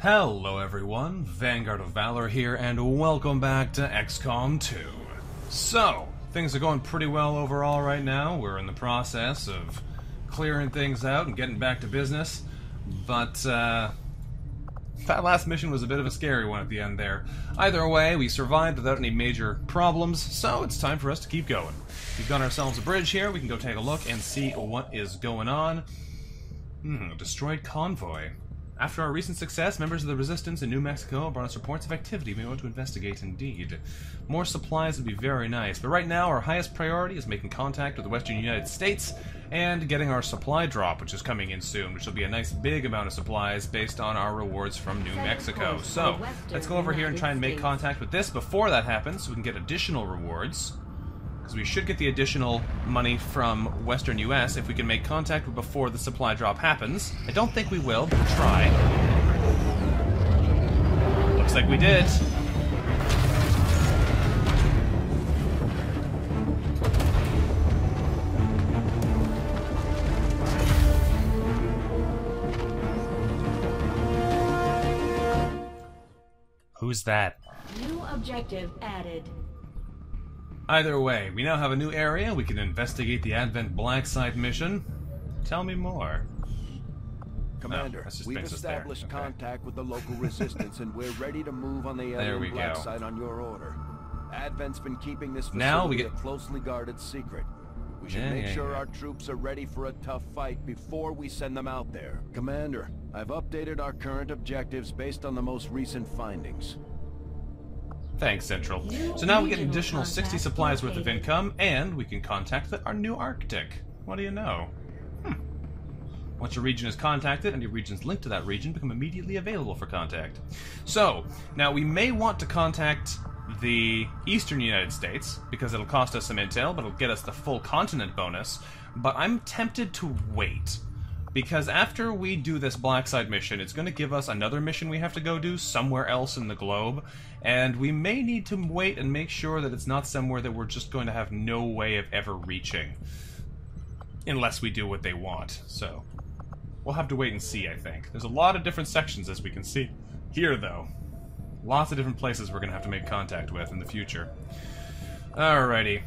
Hello everyone, VanguardOfValor here, and welcome back to XCOM 2. So, things are going pretty well overall right now. We're in the process of clearing things out and getting back to business, but that last mission was a bit of a scary one at the end there. Either way, we survived without any major problems, so it's time for us to keep going. We've got ourselves a bridge here. We can go take a look and see what is going on. Destroyed convoy. After our recent success, members of the Resistance in New Mexico brought us reports of activity we want to investigate indeed. More supplies would be very nice, but right now our highest priority is making contact with the Western United States and getting our supply drop, which is coming in soon, which will be a nice big amount of supplies based on our rewards from New Mexico. So, let's go over here and try and make contact with this before that happens so we can get additional rewards. Because we should get the additional money from Western US if we can make contact before the supply drop happens. I don't think we will, but we'll try. Looks like we did. Who's that? New objective added. Either way, we now have a new area. We can investigate the Advent Black Site mission. Tell me more. Commander, we've established contact with the local resistance and we're ready to move on the Advent Black Site on your order. Advent's been keeping this facility a closely guarded secret. We should make sure our troops are ready for a tough fight before we send them out there. Commander, I've updated our current objectives based on the most recent findings. Thanks, Central. So now we get an additional 60 supplies worth of income, and we can contact our new Arctic. What do you know? Once your region is contacted, any regions linked to that region become immediately available for contact. So, now we may want to contact the Eastern United States, because it'll cost us some intel, but it'll get us the full continent bonus. But I'm tempted to wait. Because after we do this Black Site mission, it's going to give us another mission we have to go do somewhere else in the globe, and we may need to wait and make sure that it's not somewhere that we're just going to have no way of ever reaching. Unless we do what they want, so we'll have to wait and see, I think. There's a lot of different sections, as we can see here, though. Lots of different places we're going to have to make contact with in the future. Alrighty.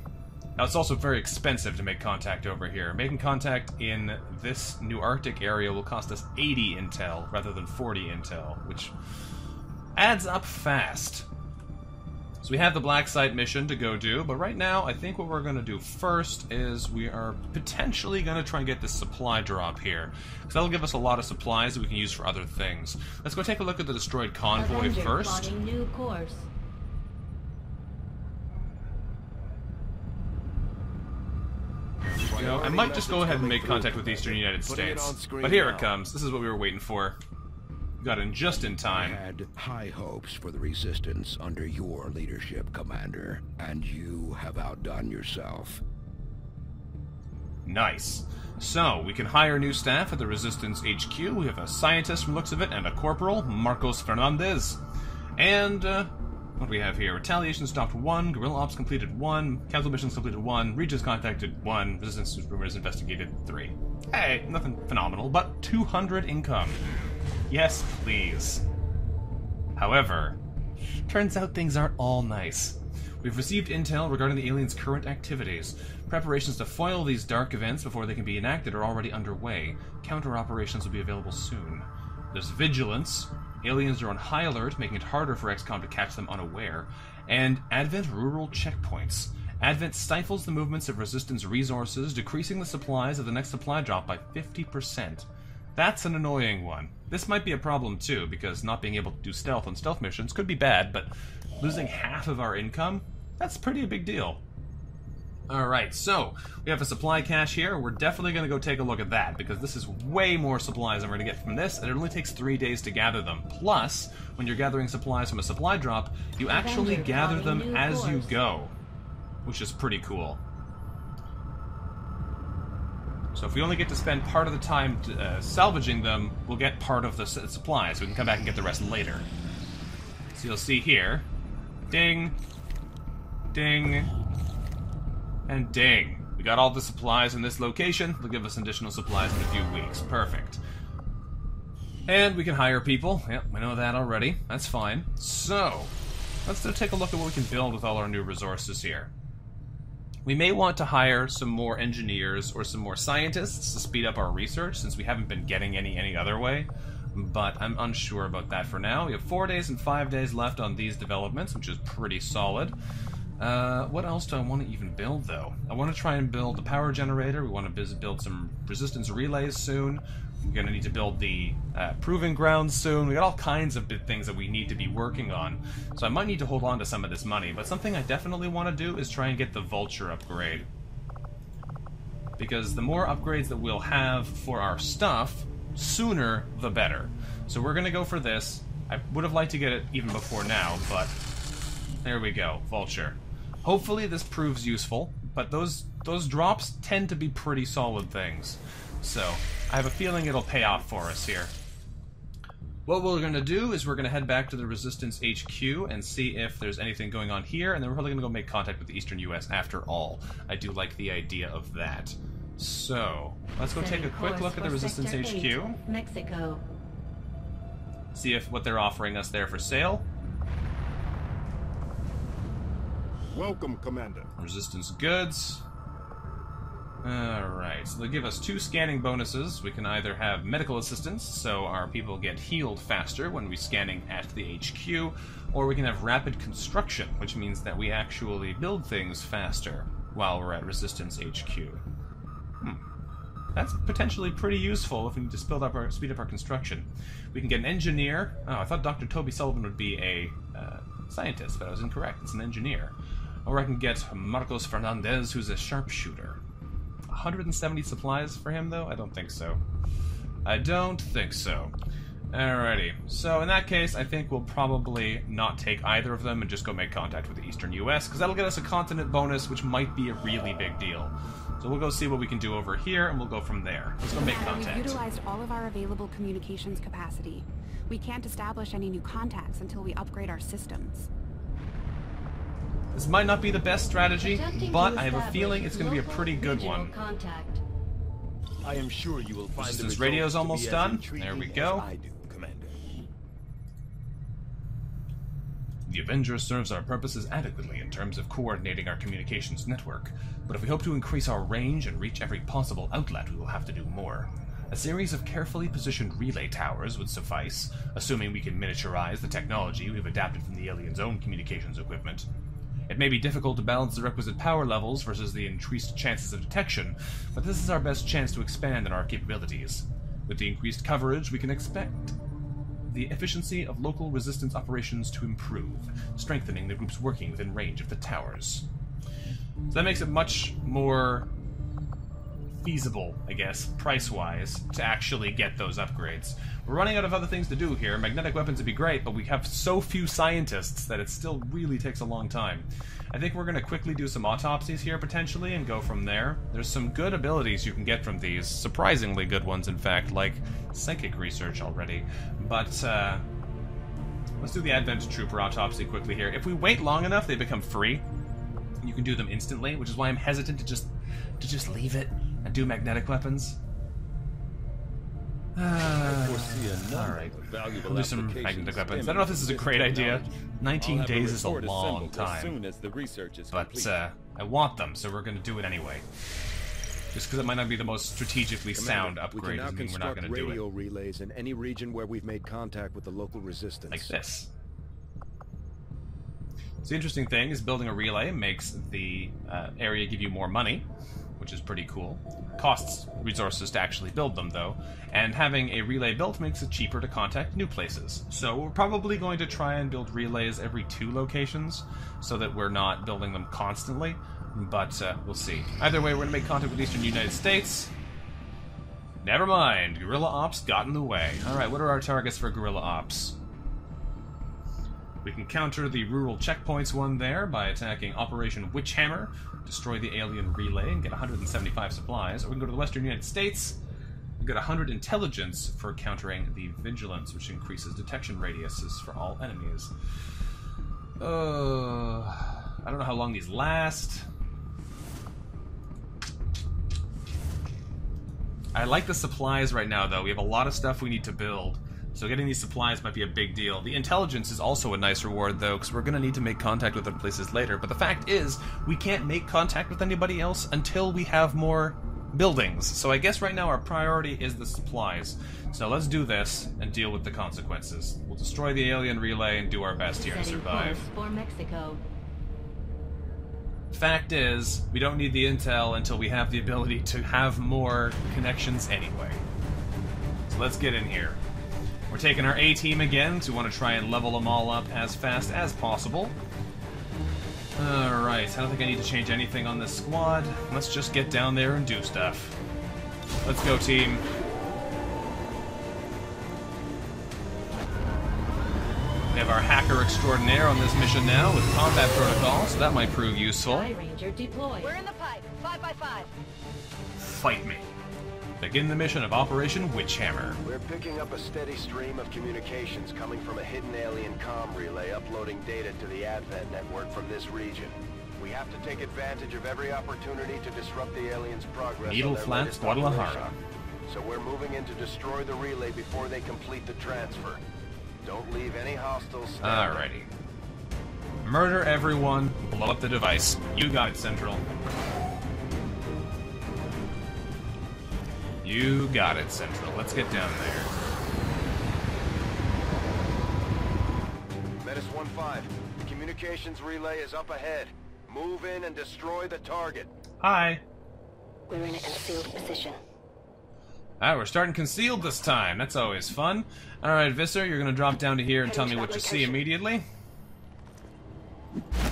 Now, it's also very expensive to make contact over here. Making contact in this new Arctic area will cost us 80 intel rather than 40 intel, which adds up fast. So we have the Black Site mission to go do, but right now I think what we're going to do first is we are potentially going to try and get this supply drop here, because that'll give us a lot of supplies that we can use for other things. Let's go take a look at the destroyed convoy first. New course. You know, I might just go ahead and make contact with the Eastern United States. But here it comes. This is what we were waiting for. Got in just in time. I had high hopes for the Resistance under your leadership, Commander, and you have outdone yourself. Nice. So, we can hire new staff at the Resistance HQ. We have a scientist from the looks of it, and a corporal, Marcos Fernandez. And, what do we have here? Retaliation stopped 1, guerrilla ops completed 1, council missions completed 1, regions contacted 1, resistance rumors investigated 3. Hey, nothing phenomenal, but 200 income. Yes, please. However, turns out things aren't all nice. We've received intel regarding the aliens' current activities. Preparations to foil these dark events before they can be enacted are already underway. Counter-operations will be available soon. There's vigilance. Aliens are on high alert, making it harder for XCOM to catch them unaware. And Advent rural checkpoints. Advent stifles the movements of Resistance resources, decreasing the supplies of the next supply drop by 50%. That's an annoying one. This might be a problem too, because not being able to do stealth on stealth missions could be bad, but losing half of our income? That's pretty a big deal. Alright, so, we have a supply cache here. We're definitely going to go take a look at that, because this is way more supplies than we're going to get from this, and it only takes 3 days to gather them. Plus, when you're gathering supplies from a supply drop, you actually gather them as you go, which is pretty cool. So if we only get to spend part of the time salvaging them, we'll get part of the supplies, so we can come back and get the rest later. So you'll see here, ding, ding, and ding. We got all the supplies in this location. They'll give us additional supplies in a few weeks. Perfect. And we can hire people. Yep, we know that already. That's fine. So, let's take a look at what we can build with all our new resources here. We may want to hire some more engineers or some more scientists to speed up our research, since we haven't been getting any other way. But I'm unsure about that for now. We have 4 days and 5 days left on these developments, which is pretty solid. What else do I want to even build, though? I want to try and build the power generator. We want to build some resistance relays soon. We're going to need to build the proving grounds soon. We got all kinds of things that we need to be working on. So I might need to hold on to some of this money. But something I definitely want to do is try and get the vulture upgrade. Because the more upgrades that we'll have for our stuff, sooner the better. So we're going to go for this. I would have liked to get it even before now, but there we go, vulture. Hopefully this proves useful, but those drops tend to be pretty solid things. So I have a feeling it'll pay off for us here. What we're going to do is we're going to head back to the Resistance HQ and see if there's anything going on here, and then we're probably going to go make contact with the Eastern US after all. I do like the idea of that. So, let's go take a quick look at the Resistance HQ. Mexico. See if what they're offering us there for sale. Welcome, Commander. Resistance goods. Alright, so they give us 2 scanning bonuses. We can either have medical assistance, so our people get healed faster when we're scanning at the HQ, or we can have rapid construction, which means that we actually build things faster while we're at Resistance HQ. That's potentially pretty useful if we need to speed up our construction. We can get an engineer. Oh, I thought Dr. Toby Sullivan would be a scientist, but I was incorrect. It's an engineer. Or I can get Marcos Fernandez, who's a sharpshooter. 170 supplies for him, though? I don't think so. I don't think so. Alrighty. So in that case, I think we'll probably not take either of them and just go make contact with the Eastern US, because that'll get us a continent bonus, which might be a really big deal. So we'll go see what we can do over here, and we'll go from there. Let's go make contact. We've utilized all of our available communications capacity. We can't establish any new contacts until we upgrade our systems. This might not be the best strategy, but I have a feeling it's going to be a pretty good one. Contact. I am sure you will find Resistance radio's almost done. There we go. The Avenger serves our purposes adequately in terms of coordinating our communications network, but if we hope to increase our range and reach every possible outlet, we will have to do more. A series of carefully positioned relay towers would suffice, assuming we can miniaturize the technology we've adapted from the aliens' own communications equipment. It may be difficult to balance the requisite power levels versus the increased chances of detection, but this is our best chance to expand on our capabilities. With the increased coverage, we can expect the efficiency of local resistance operations to improve, strengthening the groups working within range of the towers. So that makes it much more feasible, I guess, price-wise, to actually get those upgrades. We're running out of other things to do here. Magnetic weapons would be great, but we have so few scientists that it still really takes a long time. I think we're going to quickly do some autopsies here, potentially, and go from there. There's some good abilities you can get from these, surprisingly good ones, in fact, like psychic research already. But, let's do the Advent Trooper autopsy quickly here. If we wait long enough, they become free. You can do them instantly, which is why I'm hesitant to just leave it and do magnetic weapons. Alright, we'll do some magnetic weapons. I don't know if this is a great idea. 19 days is a long time. But, I want them, so we're going to do it anyway. Just because it might not be the most strategically sound upgrade doesn't mean we're not going to do it. Radio relays in any region where we've made contact with the local resistance. Like this. So the interesting thing is building a relay makes the area give you more money, which is pretty cool. Costs resources to actually build them, though. And having a relay built makes it cheaper to contact new places. So we're probably going to try and build relays every 2 locations, so that we're not building them constantly. But we'll see. Either way, we're going to make contact with the Eastern United States. Never mind. Guerrilla Ops got in the way. Alright, what are our targets for Guerrilla Ops? We can counter the rural checkpoints one there by attacking Operation Witchhammer, destroy the alien relay, and get 175 supplies. Or we can go to the Western United States and get 100 intelligence for countering the Vigilance, which increases detection radiuses for all enemies. I don't know how long these last. I like the supplies right now, though. We have a lot of stuff we need to build. So getting these supplies might be a big deal. The intelligence is also a nice reward, though, because we're going to need to make contact with other places later. But the fact is, we can't make contact with anybody else until we have more buildings. So I guess right now our priority is the supplies. So let's do this and deal with the consequences. We'll destroy the alien relay and do our best here to survive. For Mexico. Fact is, we don't need the intel until we have the ability to have more connections anyway. So let's get in here. We're taking our A-team again, so we want to try and level them all up as fast as possible. Alright, I don't think I need to change anything on this squad. Let's just get down there and do stuff. Let's go, team. We have our hacker extraordinaire on this mission now with combat protocol, so that might prove useful. Ranger deployed. We're in the pipe. 5x5. Fight me. Begin the mission of Operation Witchhammer. We're picking up a steady stream of communications coming from a hidden alien comm relay uploading data to the Advent network from this region. We have to take advantage of every opportunity to disrupt the aliens' progress. Needle Flats, Guadalajara. So we're moving in to destroy the relay before they complete the transfer. Don't leave any hostiles standing. Alrighty. Murder everyone, blow up the device. You got it, Central. You got it, Central. Let's get down there. Menace 1-5. The communications relay is up ahead. Move in and destroy the target. Hi. We're in a concealed position. Ah, we're starting concealed this time. That's always fun. Alright, Visser, you're gonna drop down to here and tell me what you see immediately.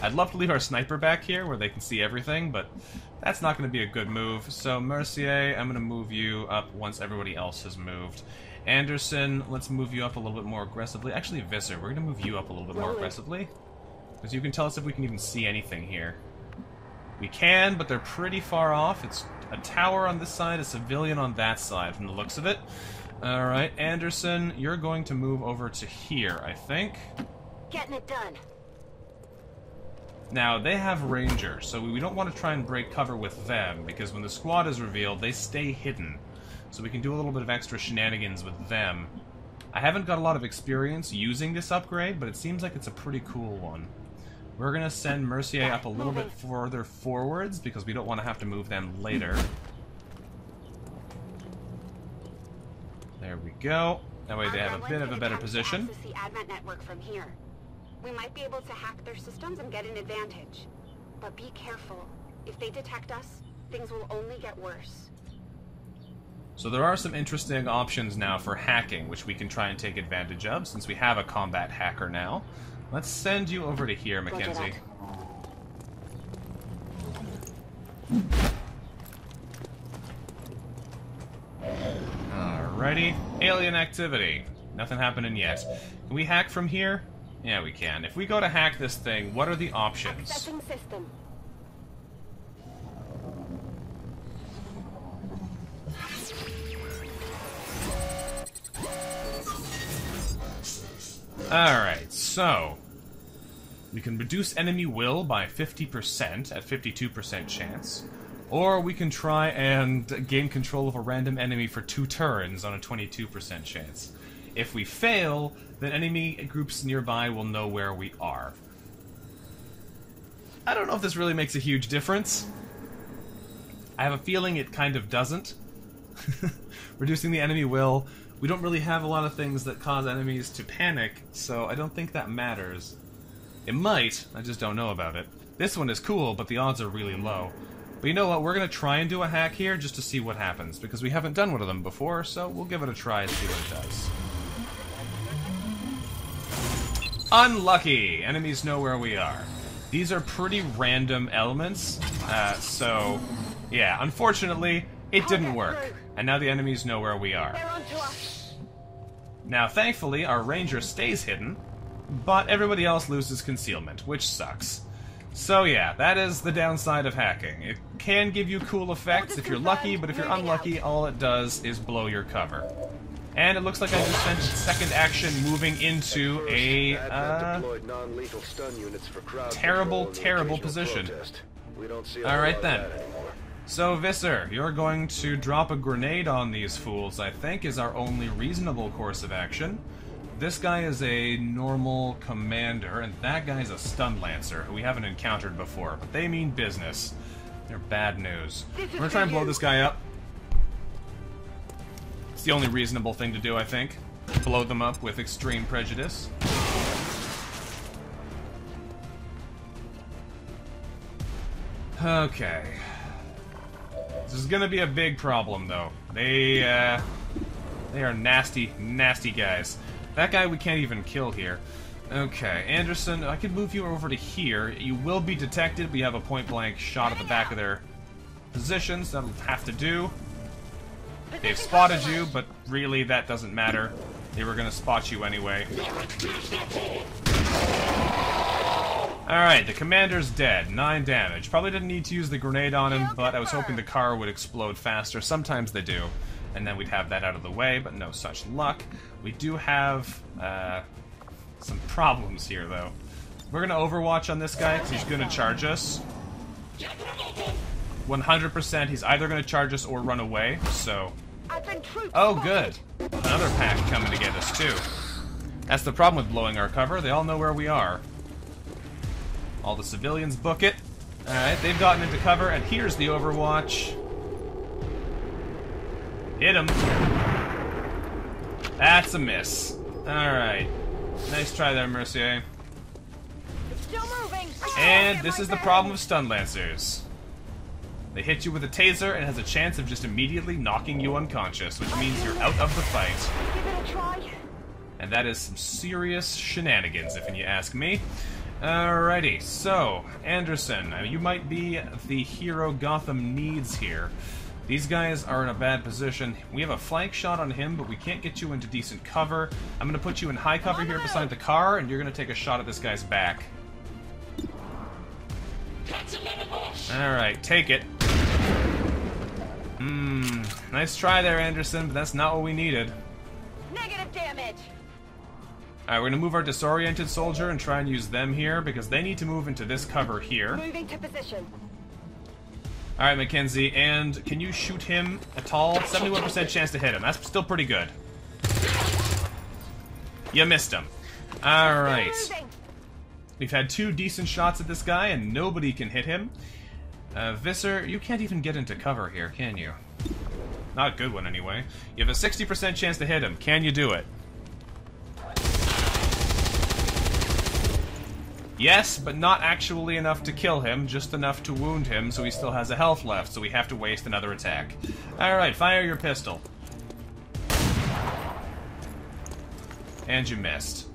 I'd love to leave our sniper back here where they can see everything, but that's not going to be a good move. So, Mercier, I'm going to move you up once everybody else has moved. Anderson, let's move you up a little bit more aggressively. Actually, Visser, we're going to move you up a little bit more aggressively. Because you can tell us if we can even see anything here. We can, but they're pretty far off. It's a tower on this side, a civilian on that side, from the looks of it. Alright, Anderson, you're going to move over to here, I think. Getting it done. Now, they have Ranger, so we don't want to try and break cover with them, because when the squad is revealed, they stay hidden. So we can do a little bit of extra shenanigans with them. I haven't got a lot of experience using this upgrade, but it seems like it's a pretty cool one. We're going to send Mercier up a little bit further forwards, because we don't want to have to move them later. There we go. That way they have a bit of a better position. Access the Advent network from here. We might be able to hack their systems and get an advantage. But be careful. If they detect us, things will only get worse. So there are some interesting options now for hacking, which we can try and take advantage of, since we have a combat hacker now. Let's send you over to here, Mackenzie. Alrighty. Alien activity. Nothing happening yet. Can we hack from here? Yeah, we can. If we go to hack this thing, what are the options? Accessing system. Alright, so we can reduce enemy will by 50% at 52% chance, or we can try and gain control of a random enemy for 2 turns on a 22% chance. If we fail, then enemy groups nearby will know where we are. I don't know if this really makes a huge difference. I have a feeling it kind of doesn't. Reducing the enemy will. We don't really have a lot of things that cause enemies to panic, so I don't think that matters. It might, I just don't know about it. This one is cool, but the odds are really low. But you know what, we're going to try and do a hack here just to see what happens, because we haven't done one of them before, so we'll give it a try and see what it does. Unlucky! Enemies know where we are. These are pretty random elements, so yeah, unfortunately, it didn't work. And now the enemies know where we are. Now, thankfully, our ranger stays hidden, but everybody else loses concealment, which sucks. So yeah, that is the downside of hacking. It can give you cool effects if you're lucky, but if you're unlucky, all it does is blow your cover. And it looks like I just spent second action moving into a terrible, terrible position. Alright then. So, Visser, you're going to drop a grenade on these fools, I think, is our only reasonable course of action. This guy is a normal commander, and that guy's a stun lancer, who we haven't encountered before, but they mean business. They're bad news. We're gonna try and blow this guy up. It's the only reasonable thing to do, I think. Blow them up with extreme prejudice. Okay. This is gonna be a big problem, though. They are nasty, nasty guys. That guy we can't even kill here. Okay, Anderson, I could move you over to here. You will be detected. We have a point-blank shot at the back of their positions. That'll have to do. They've spotted you, but really that doesn't matter. They were gonna spot you anyway. Alright, the commander's dead. 9 damage. Probably didn't need to use the grenade on him, but I was hoping the car would explode faster. Sometimes they do. And then we'd have that out of the way, but no such luck. We do have some problems here, though. We're gonna overwatch on this guy, because he's gonna charge us. 100% he's either gonna charge us or run away, so... Oh, good. Another pack coming to get us, too. That's the problem with blowing our cover. They all know where we are. All the civilians book it. Alright, they've gotten into cover, and here's the overwatch. Hit him. That's a miss. Alright. Nice try there, Mercier. Still moving. And this is the problem with stun lancers. They hit you with a taser and has a chance of just immediately knocking you unconscious, which means you're out of the fight. Give it a try. And that is some serious shenanigans, if you ask me. Alrighty, so, Anderson, you might be the hero Gotham needs here. These guys are in a bad position. We have a flank shot on him, but we can't get you into decent cover. I'm going to put you in high cover here beside the car, and you're going to take a shot at this guy's back. Alright, take it. Nice try there, Anderson, but that's not what we needed. Negative damage. Alright, we're gonna move our disoriented soldier and try and use them here, because they need to move into this cover here. Moving to position. Alright, Mackenzie, and can you shoot him at all? 71% chance to hit him. That's still pretty good. You missed him. Alright. We've had 2 decent shots at this guy, and nobody can hit him. Visser, you can't even get into cover here, can you? Not a good one, anyway. You have a 60% chance to hit him. Can you do it? Yes, but not actually enough to kill him, just enough to wound him, so he still has a health left, so we have to waste another attack. Alright, fire your pistol. And you missed.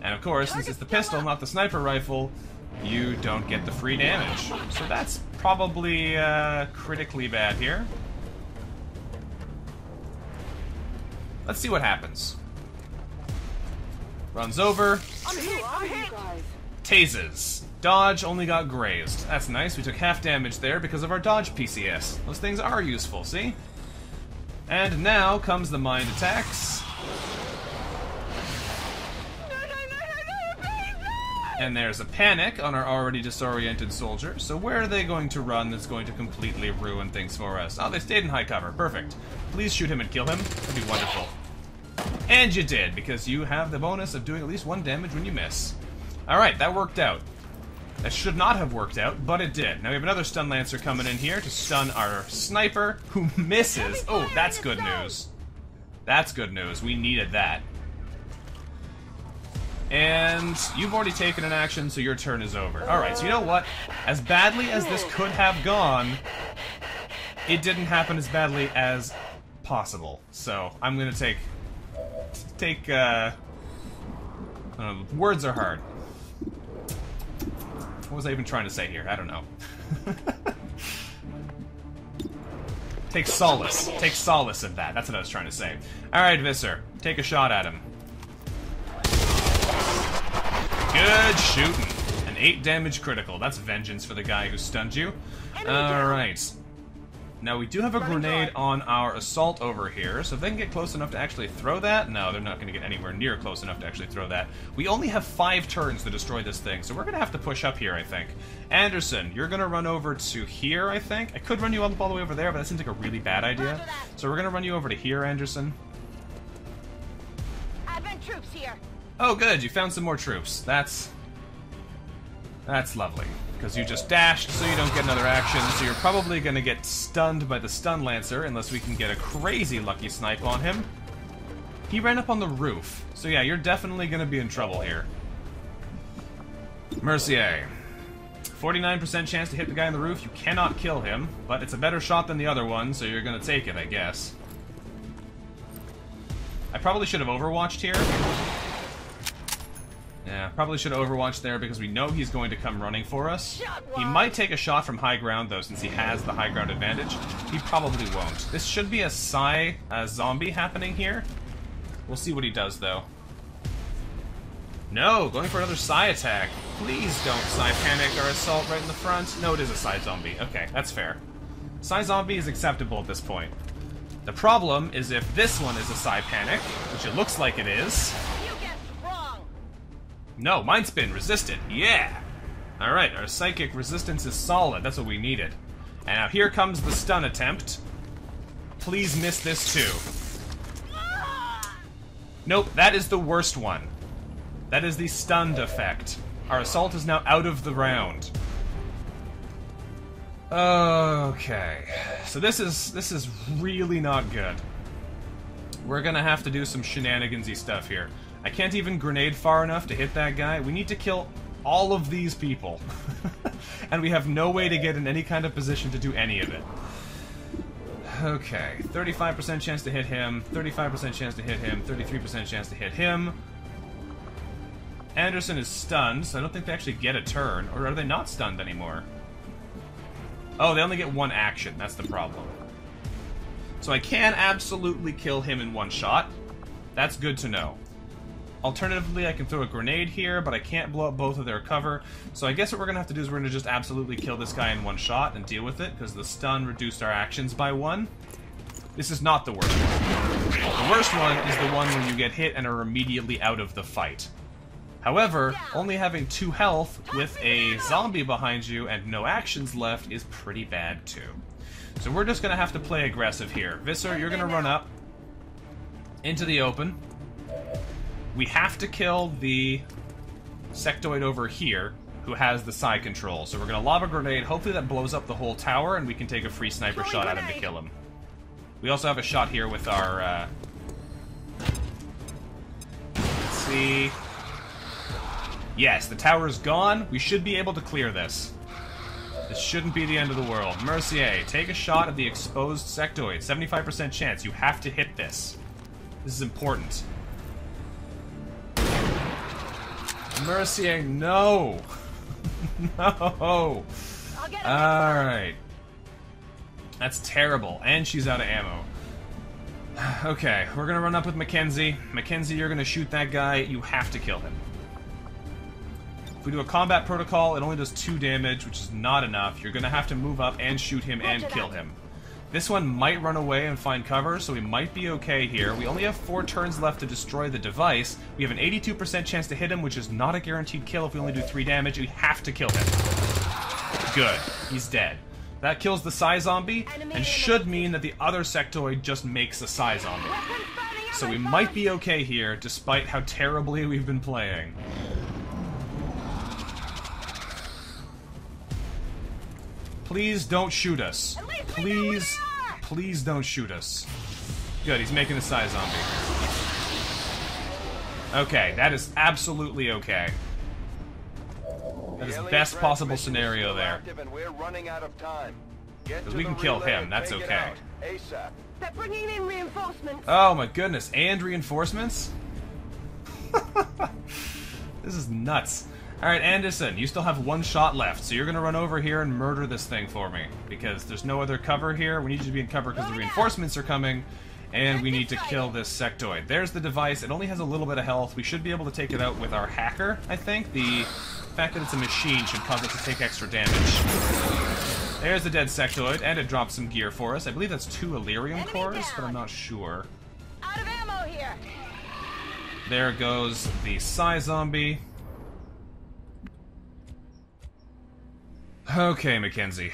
And of course, since it's the pistol, not the sniper rifle, you don't get the free damage. So that's probably critically bad here. Let's see what happens. Runs over. Tases. Dodge only got grazed. That's nice. We took half damage there because of our dodge PCS. Those things are useful, see? And now comes the mind attacks. And there's a panic on our already disoriented soldier. So where are they going to run that's going to completely ruin things for us? Oh, they stayed in high cover. Perfect. Please shoot him and kill him. That'd be wonderful. And you did, because you have the bonus of doing at least 1 damage when you miss. Alright, that worked out. That should not have worked out, but it did. Now we have another stun lancer coming in here to stun our sniper, who misses. Oh, that's good news. That's good news. We needed that. And you've already taken an action, so your turn is over. Alright, so you know what? As badly as this could have gone, it didn't happen as badly as possible. So, I'm gonna take words are hard. What was I even trying to say here? I don't know. Take solace. Take solace in that. That's what I was trying to say. Alright, Visser. Take a shot at him. Good shooting. An 8 damage critical. That's vengeance for the guy who stunned you. Alright. Now, we do have a grenade on our assault over here, so if they can get close enough to actually throw that... No, they're not going to get anywhere near close enough to actually throw that. We only have 5 turns to destroy this thing, so we're going to have to push up here, I think. Anderson, you're going to run over to here, I think. I could run you all the way over there, but that seems like a really bad idea. So we're going to run you over to here, Anderson. Advent troops here. Oh, good, you found some more troops. That's lovely. Because you just dashed, so you don't get another action, so you're probably going to get stunned by the Stun Lancer, unless we can get a crazy lucky snipe on him. He ran up on the roof, so yeah, you're definitely going to be in trouble here. Mercier. 49% chance to hit the guy on the roof. You cannot kill him, but it's a better shot than the other one, so you're going to take it, I guess. I probably should have overwatched here. Yeah, probably should have overwatched there because we know he's going to come running for us. He might take a shot from high ground, though, since he has the high ground advantage. He probably won't. This should be a Psy zombie happening here. We'll see what he does, though. No, going for another Psy attack. Please don't Psy panic or assault right in the front. No, it is a Psy zombie. Okay, that's fair. Psy zombie is acceptable at this point. The problem is if this one is a Psy panic, which it looks like it is... No, Mind Spin, resisted. Yeah! Alright, our psychic resistance is solid. That's what we needed. And now here comes the stun attempt. Please miss this too. Nope, that is the worst one. That is the stunned effect. Our assault is now out of the round. Okay. So this is really not good. We're gonna have to do some shenanigansy stuff here. I can't even grenade far enough to hit that guy. We need to kill all of these people. And we have no way to get in any kind of position to do any of it. Okay, 35% chance to hit him, 35% chance to hit him, 33% chance to hit him. Anderson is stunned, so I don't think they actually get a turn. Or are they not stunned anymore? Oh, they only get 1 action. That's the problem. So I can absolutely kill him in 1 shot. That's good to know. Alternatively, I can throw a grenade here, but I can't blow up both of their cover. So I guess what we're going to have to do is we're going to just absolutely kill this guy in 1 shot and deal with it, because the stun reduced our actions by 1. This is not the worst one. The worst one is the one where you get hit and are immediately out of the fight. However, only having 2 health with a zombie behind you and no actions left is pretty bad too. So we're just going to have to play aggressive here. Visser, you're going to run up into the open. We have to kill the sectoid over here, who has the Psy control. So we're going to lob a grenade. Hopefully that blows up the whole tower, and we can take a free sniper shot at him to kill him. We also have a shot here with our... let's see... Yes, the tower is gone. We should be able to clear this. This shouldn't be the end of the world. Mercier, take a shot at the exposed sectoid. 75% chance. You have to hit this. This is important. Mercier, no! No! Alright. That's terrible. And she's out of ammo. Okay, we're gonna run up with Mackenzie. Mackenzie, you're gonna shoot that guy. You have to kill him. If we do a combat protocol, it only does 2 damage, which is not enough. You're gonna have to move up and shoot him and kill him. This one might run away and find cover, so we might be okay here. We only have 4 turns left to destroy the device. We have an 82% chance to hit him, which is not a guaranteed kill if we only do 3 damage. We have to kill him. Good. He's dead. That kills the Psy zombie, and should mean that the other sectoid just makes a Psy zombie. So we might be okay here, despite how terribly we've been playing. Please don't shoot us. Please, please don't shoot us. Good, he's making a Psy zombie. Okay, that is absolutely okay. That is the best possible scenario there. Because we can kill him, that's okay. They're bringing in reinforcements. Oh my goodness, and reinforcements? This is nuts. Alright, Anderson, you still have 1 shot left, so you're gonna run over here and murder this thing for me. Because there's no other cover here. We need you to be in cover because the reinforcements are coming, and we need to kill this sectoid. There's the device. It only has a little bit of health. We should be able to take it out with our hacker, I think. The fact that it's a machine should cause it to take extra damage. There's the dead sectoid, and it dropped some gear for us. I believe that's 2 Illyrium cores, but I'm not sure. Out of ammo here. There goes the Psy Zombie. Okay, Mackenzie.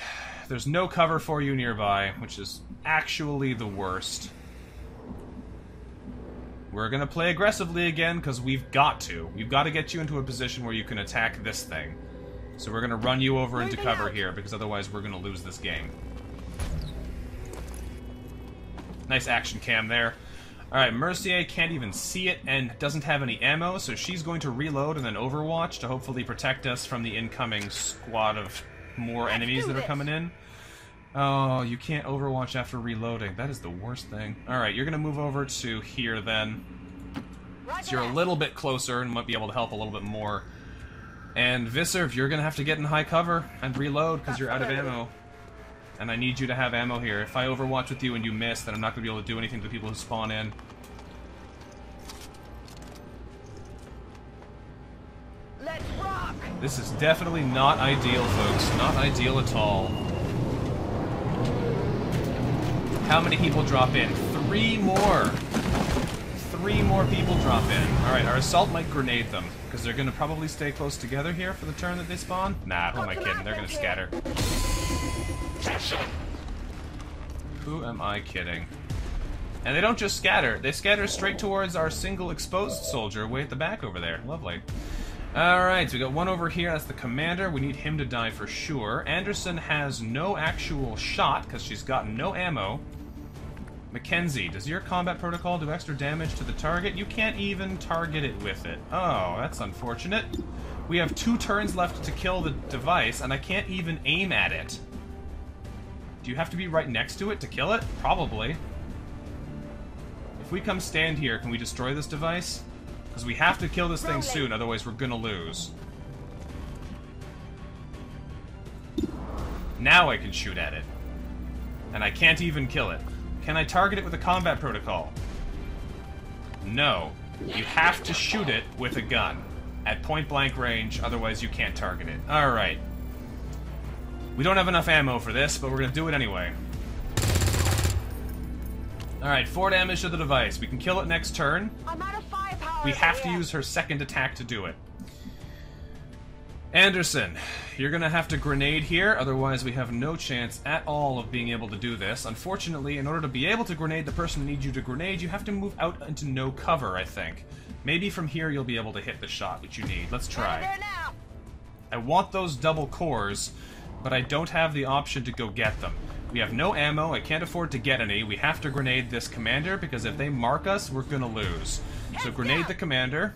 There's no cover for you nearby, which is actually the worst. We're gonna play aggressively again, because we've got to. We've got to get you into a position where you can attack this thing. So we're gonna run you over into cover here, because otherwise we're gonna lose this game. Nice action cam there. Alright, Mercier can't even see it and doesn't have any ammo, so she's going to reload and then overwatch to hopefully protect us from the incoming squad of more enemies that are coming in. Oh, you can't overwatch after reloading. That is the worst thing. Alright, you're gonna move over to here then. So you're a little bit closer and might be able to help a little bit more. And Visser, you're gonna have to get in high cover and reload because you're out of ammo. And I need you to have ammo here. If I overwatch with you and you miss, then I'm not gonna be able to do anything to the people who spawn in. Let's rock. This is definitely not ideal, folks. Not ideal at all. How many people drop in? 3 more! 3 more people drop in. Alright, our assault might grenade them, because they're gonna probably stay close together here for the turn that they spawn. Nah, who am I kidding? They're gonna scatter. Who am I kidding? And they don't just scatter, they scatter straight towards our single exposed soldier way at the back over there. Lovely. Alright, so we got one over here, that's the commander. We need him to die for sure. Anderson has no actual shot, because she's got no ammo. Mackenzie, does your combat protocol do extra damage to the target? You can't even target it with it. Oh, that's unfortunate. We have 2 turns left to kill the device, and I can't even aim at it. Do you have to be right next to it to kill it? Probably. If we come stand here, can we destroy this device? Because we have to kill this thing soon, otherwise we're gonna lose. Now I can shoot at it. And I can't even kill it. Can I target it with a combat protocol? No. You have to shoot it with a gun. At point-blank range, otherwise you can't target it. Alright. We don't have enough ammo for this, but we're gonna do it anyway. Alright, 4 damage to the device. We can kill it next turn. I'm out of firepower. We have to use her second attack to do it. Anderson, you're gonna have to grenade here, otherwise we have no chance at all of being able to do this. Unfortunately, in order to be able to grenade the person who needs you to grenade, you have to move out into no cover, I think. Maybe from here you'll be able to hit the shot that you need. Let's try. I want those double cores, but I don't have the option to go get them. We have no ammo, I can't afford to get any. We have to grenade this commander, because if they mark us, we're gonna lose. So grenade the commander.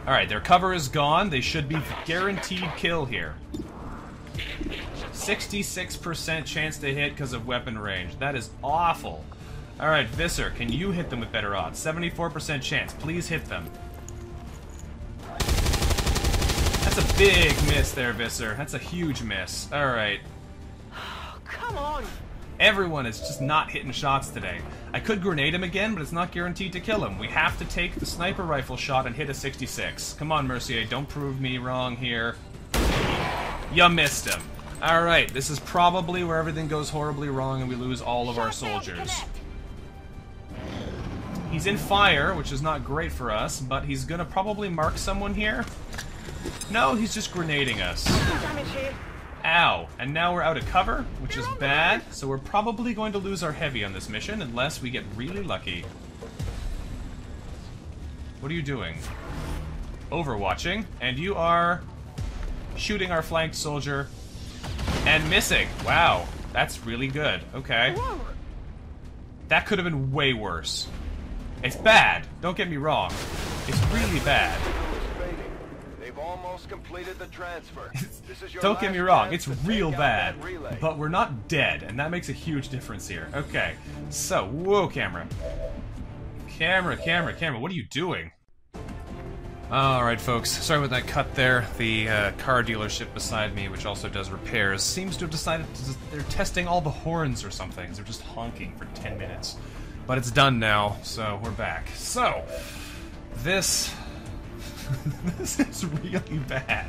Alright, their cover is gone. They should be guaranteed kill here. 66% chance to hit because of weapon range. That is awful. Alright, Visser, can you hit them with better odds? 74% chance. Please hit them. That's a big miss there, Visser. That's a huge miss. Alright. Oh, come on. Everyone is just not hitting shots today. I could grenade him again, but it's not guaranteed to kill him. We have to take the sniper rifle shot and hit a 66. Come on, Mercier, don't prove me wrong here. You missed him. Alright, this is probably where everything goes horribly wrong and we lose all of our soldiers. He's in fire, which is not great for us, but he's gonna probably mark someone here. No, he's just grenading us. Ow. And now we're out of cover, which is bad, so we're probably going to lose our heavy on this mission unless we get really lucky. What are you doing? Overwatching, and you are shooting our flanked soldier and missing. Wow, that's really good. Okay. That could have been way worse. It's bad, don't get me wrong. It's really bad. Almost completed the transfer. Don't get me wrong, it's real bad, but we're not dead, and that makes a huge difference here. Okay, so, whoa, camera. Camera, what are you doing? Alright, folks, sorry about that cut there. The car dealership beside me, which also does repairs, seems to have decided they're testing all the horns or something. They're just honking for 10 minutes. But it's done now, so we're back. So, this This is really bad.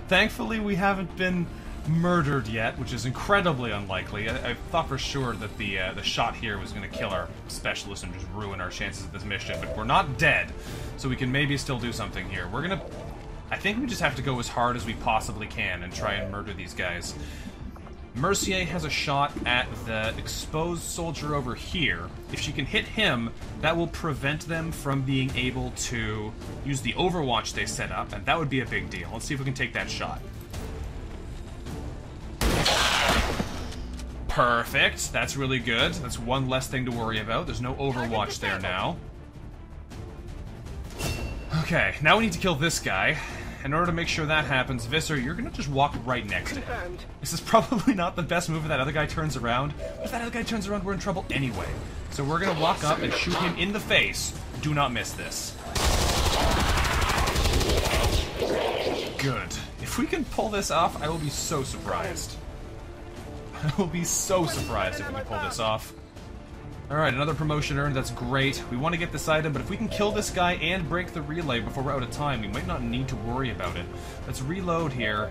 Thankfully, we haven't been murdered yet, which is incredibly unlikely. I thought for sure that the shot here was going to kill our specialist and just ruin our chances of this mission, but we're not dead, so we can maybe still do something here. We're gonna... I think we just have to go as hard as we possibly can and try and murder these guys. Mercier has a shot at the exposed soldier over here. If she can hit him, that will prevent them from being able to use the overwatch they set up, and that would be a big deal. Let's see if we can take that shot. Perfect. That's really good. That's one less thing to worry about. There's no overwatch there now. Okay, now we need to kill this guy. In order to make sure that happens, Visser, you're gonna just walk right next to him. This is probably not the best move if that other guy turns around. If that other guy turns around, we're in trouble anyway. So we're gonna walk up and shoot him in the face. Do not miss this. Good. If we can pull this off, I will be so surprised. I will be so surprised if we can pull this off. Alright, another promotion earned, that's great. We want to get this item, but if we can kill this guy and break the relay before we're out of time, we might not need to worry about it. Let's reload here.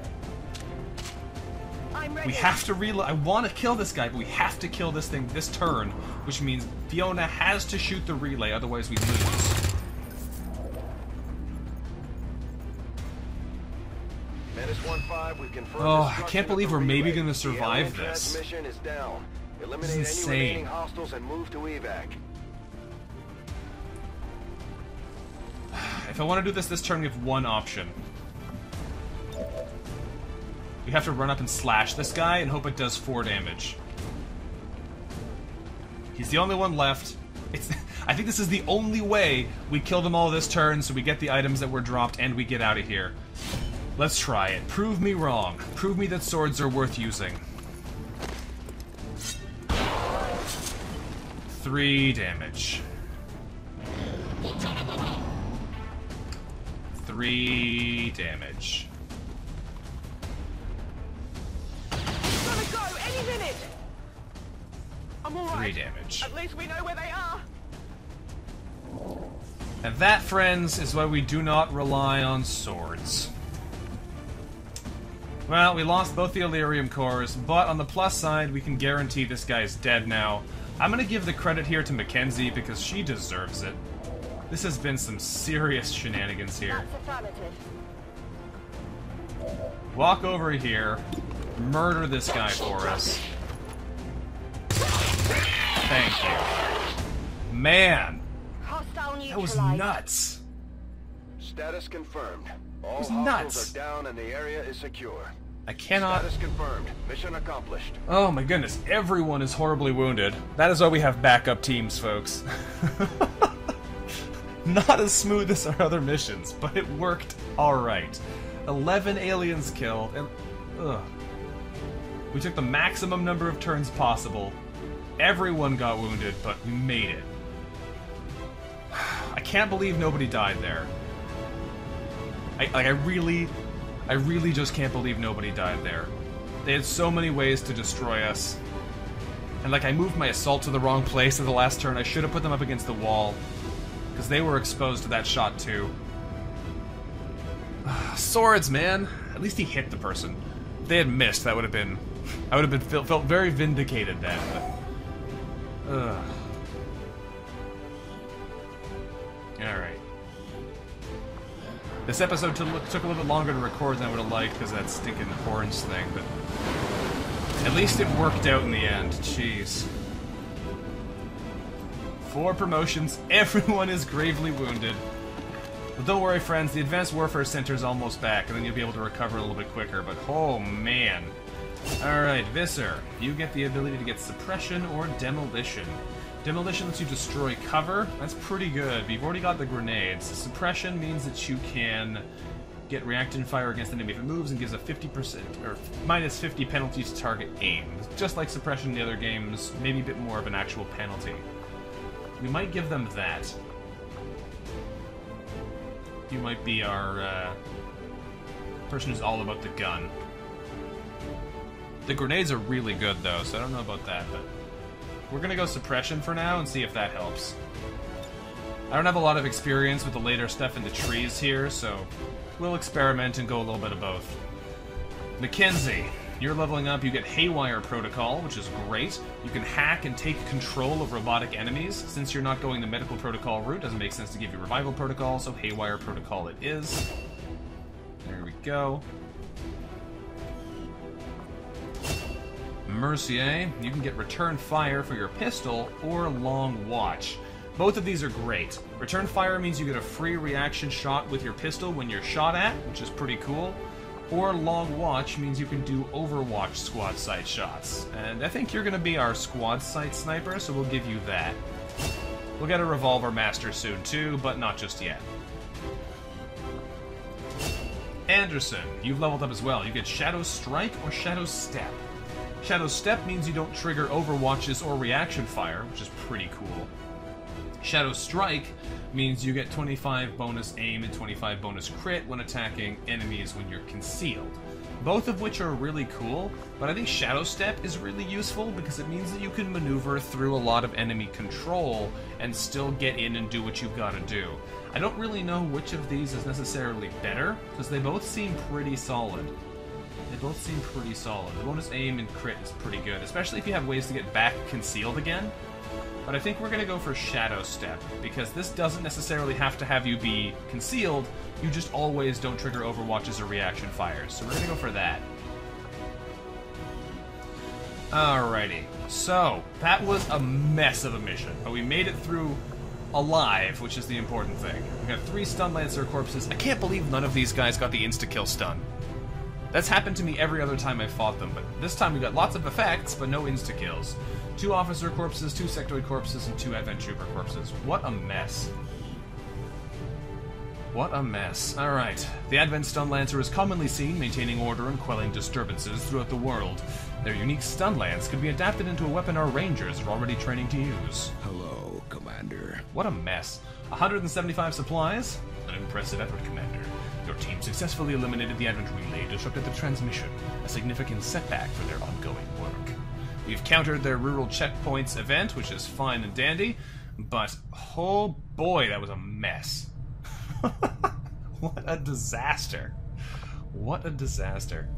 We have to reload. I want to kill this guy, but we have to kill this thing this turn, which means Fiona has to shoot the relay, otherwise we lose. Oh, I can't believe we're maybe going to survive this. This is insane. If I want to do this turn, we have one option. We have to run up and slash this guy and hope it does 4 damage. He's the only one left. I think this is the only way we kill them all this turn so we get the items that were dropped and we get out of here. Let's try it. Prove me wrong. Prove me that swords are worth using. 3 damage. 3 damage. Gotta go any minute. I'm all right. 3 damage. At least we know where they are. And that, friends, is why we do not rely on swords. Well, we lost both the Illyrium cores, but on the plus side, we can guarantee this guy is dead now. I'm gonna give the credit here to Mackenzie because she deserves it. This has been some serious shenanigans here. Walk over here, murder this guy for us. Thank you. Man, that was nuts. Status confirmed. All was hostiles nuts. are down and the area is secure. I cannot... Status confirmed. Mission accomplished. Oh my goodness, everyone is horribly wounded. That is why we have backup teams, folks. Not as smooth as our other missions, but it worked alright. 11 aliens killed, and... ugh. We took the maximum number of turns possible. Everyone got wounded, but we made it. I can't believe nobody died there. I really just can't believe nobody died there. They had so many ways to destroy us. And I moved my assault to the wrong place at the last turn. I should have put them up against the wall. Because they were exposed to that shot too. Swords, man. At least he hit the person. If they had missed, that would have been... I would have felt very vindicated then, but... Alright. This episode took a little bit longer to record than I would have liked because of that stinking horns thing, but at least it worked out in the end. Jeez. 4 promotions, everyone is gravely wounded. But don't worry, friends, the Advanced Warfare Center is almost back, and then you'll be able to recover a little bit quicker, but oh man. Alright, Visser, you get the ability to get Suppression or Demolition. Demolition lets you destroy cover. That's pretty good, but you've already got the grenades. Suppression means that you can get reactant fire against the enemy if it moves and gives a 50% or minus 50 penalty to target aim. Just like Suppression in the other games, maybe a bit more of an actual penalty. We might give them that. You might be our person who's all about the gun. The grenades are really good though, so I don't know about that, but we're gonna go Suppression for now and see if that helps. I don't have a lot of experience with the later stuff in the trees here, so we'll experiment and go a little bit of both. Mackenzie, you're leveling up. You get Haywire Protocol, which is great. You can hack and take control of robotic enemies. Since you're not going the medical protocol route, doesn't make sense to give you Revival Protocol, so Haywire Protocol it is. There we go. Mercier, you can get Return Fire for your pistol or Long Watch. Both of these are great. Return Fire means you get a free reaction shot with your pistol when you're shot at, which is pretty cool. Or Long Watch means you can do Overwatch squad sight shots. And I think you're going to be our squad sight sniper, so we'll give you that. We'll get a Revolver Master soon too, but not just yet. Anderson, you've leveled up as well. You get Shadow Strike or Shadow Step. Shadow Step means you don't trigger Overwatches or Reaction Fire, which is pretty cool. Shadow Strike means you get 25 bonus aim and 25 bonus crit when attacking enemies when you're concealed. Both of which are really cool, but I think Shadow Step is really useful because it means that you can maneuver through a lot of enemy control and still get in and do what you've got to do. I don't really know which of these is necessarily better, because they both seem pretty solid. They both seem pretty solid. The bonus aim and crit is pretty good, especially if you have ways to get back concealed again. But I think we're going to go for Shadow Step, because this doesn't necessarily have to have you be concealed, you just always don't trigger Overwatches or reaction fires. So we're going to go for that. Alrighty, so that was a mess of a mission, but we made it through alive, which is the important thing. We got 3 Stun Lancer corpses. I can't believe none of these guys got the insta-kill stun. That's happened to me every other time I fought them, but this time we got lots of effects, but no insta-kills. 2 Officer corpses, 2 Sectoid corpses, and 2 Advent Trooper corpses. What a mess. What a mess. Alright. The Advent Stun Lancer is commonly seen maintaining order and quelling disturbances throughout the world. Their unique stun lance can be adapted into a weapon our Rangers are already training to use. Hello, Commander. What a mess. 175 supplies? An impressive effort, Commander. Your team successfully eliminated the Advent Relay, disrupted the transmission, a significant setback for their ongoing work. We've countered their rural checkpoints event, which is fine and dandy, but oh boy, that was a mess. What a disaster. What a disaster.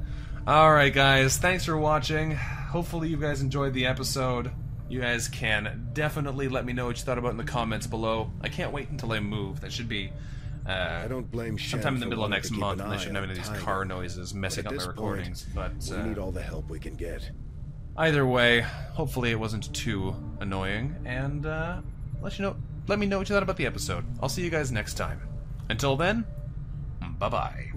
Alright guys, thanks for watching. Hopefully you guys enjoyed the episode. You guys can definitely let me know what you thought about in the comments below. I can't wait until I move. That should be I don't blame sometime in the middle of next month, and I shouldn't have any of these car noises messing up my recordings. But we need all the help we can get. Either way, hopefully it wasn't too annoying, and let me know what you thought about the episode. I'll see you guys next time. Until then, bye-bye.